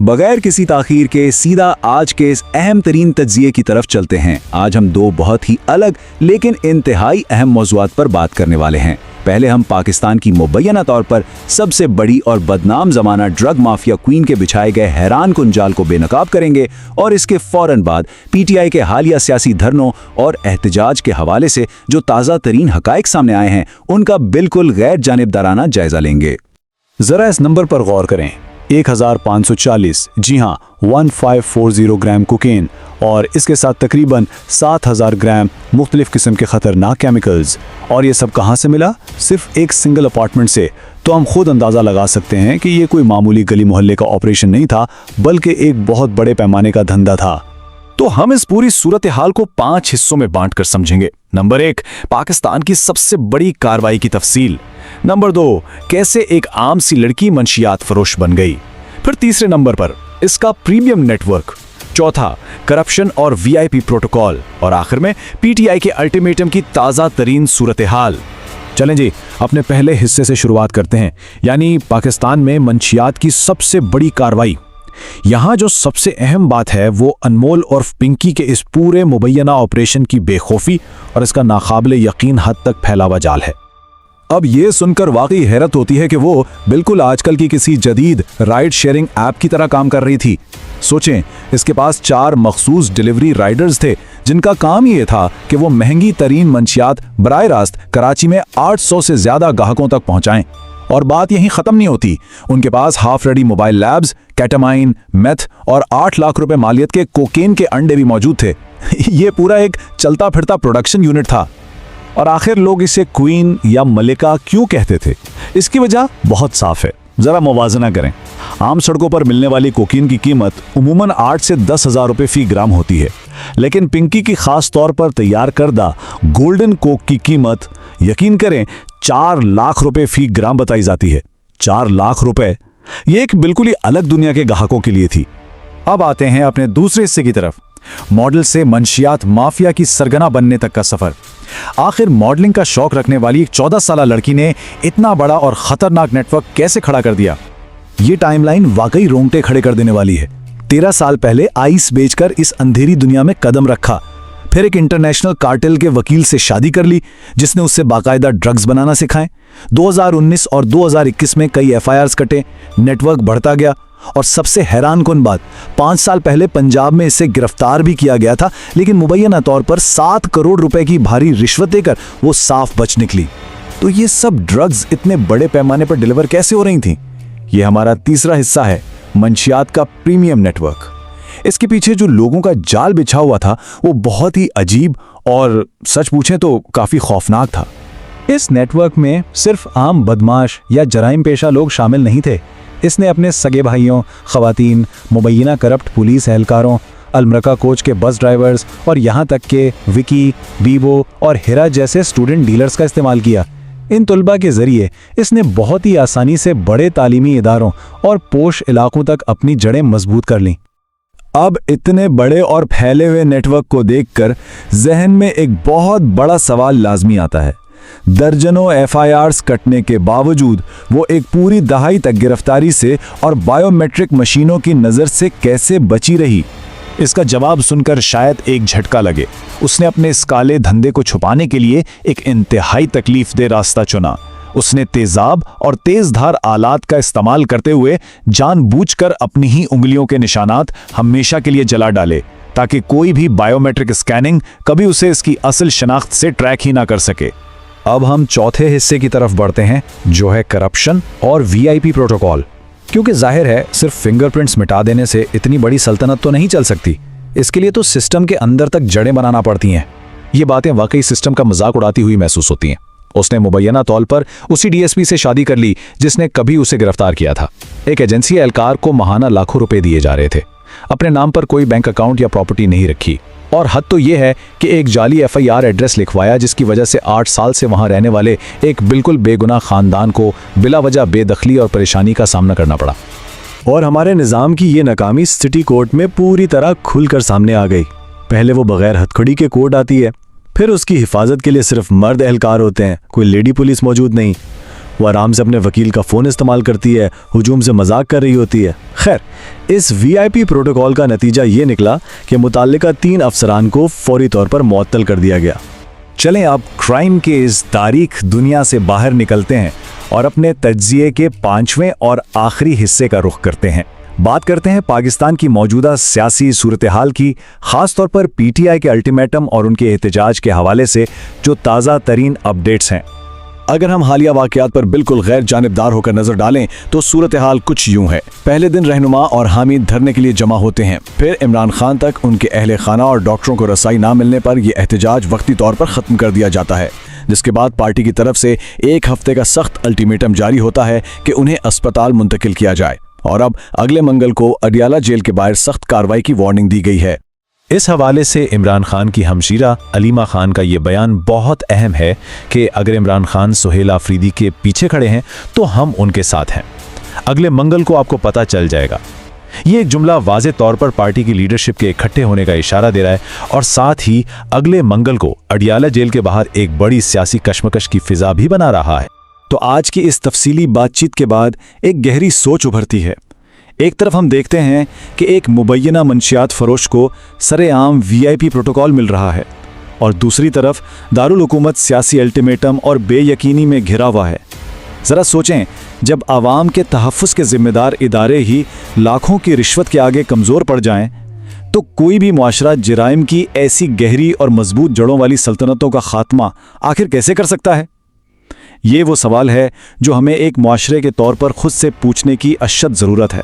बगैर किसी ताखीर के सीधा आज के इस अहम तरीन तज्जिये की तरफ चलते हैं। आज हम दो बहुत ही अलग लेकिन इंतहाई अहम मौज़ूआत पर बात करने वाले हैं। पहले हम पाकिस्तान की मुबैना तौर पर सबसे बड़ी और बदनाम जमाना ड्रग माफिया क्वीन के बिछाए गए हैरान कुन जाल को बेनकाब करेंगे और इसके फौरन बाद पीटीआई के हालिया सियासी धरनों और एहतजाज के हवाले से जो ताज़ा तरीन हकाइक सामने आए हैं उनका बिल्कुल गैर जानिबदाराना जायजा लेंगे। जरा इस नंबर पर गौर करें, 1540, जी हाँ 1540 ग्राम कोकेन और इसके साथ तकरीबन 7000 ग्राम मुख्तलिफ किस्म के ख़तरनाक केमिकल्स। और ये सब कहाँ से मिला? सिर्फ एक सिंगल अपार्टमेंट से। तो हम खुद अंदाज़ा लगा सकते हैं कि ये कोई मामूली गली मोहल्ले का ऑपरेशन नहीं था, बल्कि एक बहुत बड़े पैमाने का धंधा था। तो हम इस पूरी सूरत हाल को 5 हिस्सों में बांटकर समझेंगे। नंबर 1, पाकिस्तान की सबसे बड़ी कार्रवाई की तफसील। नंबर 2, कैसे एक आम सी लड़की मंशियात फरोश बन गई। फिर तीसरे नंबर पर इसका प्रीमियम नेटवर्क। चौथा, करप्शन और वीआईपी प्रोटोकॉल। और आखिर में पीटीआई के अल्टीमेटम की ताज़ा तरीन सूरत हाल। चलें जी, अपने पहले हिस्से से शुरुआत करते हैं, यानी पाकिस्तान में मंशियात की सबसे बड़ी कार्रवाई। यहाँ जो सबसे अहम बात है वो अनमोल और पिंकी के इस पूरे मुबैना ऑपरेशन की बेखौफी और इसका नाकाबिले यकीन हद तक फैला हुआ जाल है। अब ये सुनकर वाकई हैरत होती है कि वो बिल्कुल आजकल की किसी जदीद राइड शेयरिंग ऐप की तरह काम कर रही थी। सोचें, इसके पास 4 मखसूस डिलीवरी राइडर्स थे जिनका काम ये था कि वो महंगी तरीन मंशियात बराह रास्त कराची में 800 से ज्यादा ग्राहकों तक पहुंचाएं। और बात यहीं खत्म नहीं होती, उनके पास half ready mobile labs, ketamine, meth और 8 लाख रुपए मालियत के कोकेन के अंडे भी मौजूद थे। ये पूरा एक चलता फिरता प्रोडक्शन यूनिट था। और आखिर लोग इसे क्वीन या मलिका क्यों कहते थे? इसकी वजह बहुत साफ है। जरा मुवाजना करें, आम सड़कों पर मिलने वाली कोकीन की कीमत उमूमन 8 से 10 हज़ार रुपये फी ग्राम होती है, लेकिन पिंकी की खास तौर पर तैयार करदा गोल्डन कोक की कीमत यकीन करें 4 लाख रुपए फी ग्राम बताई जाती है। 4 लाख रुपए, ये एक बिल्कुल ही अलग दुनिया के ग्राहकों के लिए थी। अब आते हैं अपने दूसरे हिस्से की तरफ, मॉडल से मंशियात माफिया की सरगना बनने तक का सफर। आखिर मॉडलिंग का शौक रखने वाली एक 14 साला लड़की ने इतना बड़ा और खतरनाक नेटवर्क कैसे खड़ा कर दिया? ये टाइमलाइन वाकई रोंगटे खड़े कर देने वाली है। 13 साल पहले आइस बेचकर इस अंधेरी दुनिया में कदम रखा, फिर एक इंटरनेशनल कार्टेल के वकील से शादी कर ली जिसने उससे बाकायदा ड्रग्स बनाना सिखाए। 2019 और 2021 में कई एफआईआर्स कटे, नेटवर्क बढ़ता गया और सबसे हैरान कुन बात, 5 साल पहले पंजाब में इसे गिरफ्तार भी किया गया था, लेकिन मुबैना तौर पर 7 करोड़ रुपए की भारी रिश्वत देकर वो साफ बच निकली। तो ये सब ड्रग्स इतने बड़े पैमाने पर डिलीवर कैसे हो रही थी? ये हमारा तीसरा हिस्सा है, मंशियात का प्रीमियम नेटवर्क। इसके पीछे जो लोगों का जाल बिछा हुआ था वो बहुत ही अजीब और सच पूछें तो काफी खौफनाक था। इस नेटवर्क में सिर्फ आम बदमाश या जराइम पेशा लोग शामिल नहीं थे। इसने अपने सगे भाइयों, खवातीन, मुबैना करप्ट पुलिस एहलकारों, अलमरका कोच के बस ड्राइवर्स और यहाँ तक के विकी, बीबो और हिरा जैसे स्टूडेंट डीलर्स का इस्तेमाल किया। इन तुलबा के जरिए इसने बहुत ही आसानी से बड़े तालीमी इदारों और पोश इलाकों तक अपनी जड़ें मजबूत कर लीं। अब इतने बड़े और फैले हुए नेटवर्क को देखकर जहन में एक बहुत बड़ा सवाल लाजमी आता है। दर्जनों एफआईआर्स कटने के बावजूद वो एक पूरी दहाई तक गिरफ्तारी से और बायोमेट्रिक मशीनों की नज़र से कैसे बची रही? इसका जवाब सुनकर शायद एक झटका लगे। उसने अपने इस काले धंधे को छुपाने के लिए एक इंतहाई तकलीफदेह रास्ता चुना। उसने तेजाब और तेजधार आलात का इस्तेमाल करते हुए जानबूझकर अपनी ही उंगलियों के निशानात हमेशा के लिए जला डाले, ताकि कोई भी बायोमेट्रिक स्कैनिंग कभी उसे इसकी असल शनाख्त से ट्रैक ही ना कर सके। अब हम चौथे हिस्से की तरफ बढ़ते हैं, जो है करप्शन और वीआईपी प्रोटोकॉल। क्योंकि जाहिर है सिर्फ फिंगरप्रिंट्स मिटा देने से इतनी बड़ी सल्तनत तो नहीं चल सकती, इसके लिए तो सिस्टम के अंदर तक जड़ें बनाना पड़ती हैं। ये बातें वाकई सिस्टम का मजाक उड़ाती हुई महसूस होती हैं। उसने मुबैना तौर पर उसी डीएसपी से शादी कर ली जिसने कभी उसे गिरफ्तार किया था। एक एजेंसी एहलकार को माहाना लाखों रुपए दिए जा रहे थे। अपने नाम पर कोई बैंक अकाउंट या प्रॉपर्टी नहीं रखी, और हद तो यह है कि एक जाली एफआईआर एड्रेस लिखवाया जिसकी वजह से 8 साल से वहां रहने वाले एक बिल्कुल बेगुनाह खानदान को बिला वजह बेदखली और परेशानी का सामना करना पड़ा। और हमारे निज़ाम की ये नाकामी सिटी कोर्ट में पूरी तरह खुलकर सामने आ गई। पहले वो बगैर हथकड़ी के कोर्ट आती है, फिर उसकी हिफाजत के लिए सिर्फ मर्द एहलकार होते हैं, कोई लेडी पुलिस मौजूद नहीं। वो आराम से अपने वकील का फ़ोन इस्तेमाल करती है, हुजूम से मजाक कर रही होती है। खैर, इस वीआईपी प्रोटोकॉल का नतीजा ये निकला कि मुताल्लिका 3 अफसरान को फौरी तौर पर मुअत्तल कर दिया गया। चलें अब क्राइम के इस तारीख दुनिया से बाहर निकलते हैं और अपने तज्जिए के 5वें और आखिरी हिस्से का रुख करते हैं। बात करते हैं पाकिस्तान की मौजूदा सियासी सूरत हाल की, खास तौर पर पीटीआई के अल्टीमेटम और उनके एहतजाज के हवाले से जो ताज़ा तरीन अपडेट्स हैं। अगर हम हालिया वाक़यात पर बिल्कुल गैर जानिबदार होकर नजर डालें तो सूरत हाल कुछ यूं है। पहले दिन रहनुमा और हामिद धरने के लिए जमा होते हैं, फिर इमरान खान तक उनके अहले खाना और डॉक्टरों को रसाई ना मिलने पर यह एहतजाज वक्ती तौर पर ख़त्म कर दिया जाता है, जिसके बाद पार्टी की तरफ से 1 हफ्ते का सख्त अल्टीमेटम जारी होता है कि उन्हें अस्पताल मुंतकिल किया जाए। और अब अगले मंगल को अडियाला जेल के बाहर सख्त कार्रवाई की वार्निंग दी गई है। इस हवाले से इमरान खान की हमशीरा अलीमा खान का ये बयान बहुत अहम है कि अगर इमरान खान सुहेल आफरीदी के पीछे खड़े हैं तो हम उनके साथ हैं, अगले मंगल को आपको पता चल जाएगा। ये एक जुमला वाज़े तौर पर पार्टी की लीडरशिप के इकट्ठे होने का इशारा दे रहा है और साथ ही अगले मंगल को अडियाला जेल के बाहर एक बड़ी सियासी कशमकश की फिजा भी बना रहा है। तो आज की इस तफसीली बातचीत के बाद एक गहरी सोच उभरती है। एक तरफ हम देखते हैं कि एक मुबैना मंशियात फरोश को सरेआम वीआईपी प्रोटोकॉल मिल रहा है और दूसरी तरफ दारुल हुकूमत सियासी अल्टीमेटम और बेयकीनी में घिरा हुआ है। ज़रा सोचें, जब आवाम के तहफ़्फ़ुज़ के ज़िम्मेदार इदारे ही लाखों की रिश्वत के आगे कमज़ोर पड़ जाएं, तो कोई भी मुआशरा जराइम की ऐसी गहरी और मजबूत जड़ों वाली सल्तनतों का खात्मा आखिर कैसे कर सकता है? ये वो सवाल है जो हमें एक मुआशरे के तौर पर खुद से पूछने की अशद ज़रूरत है।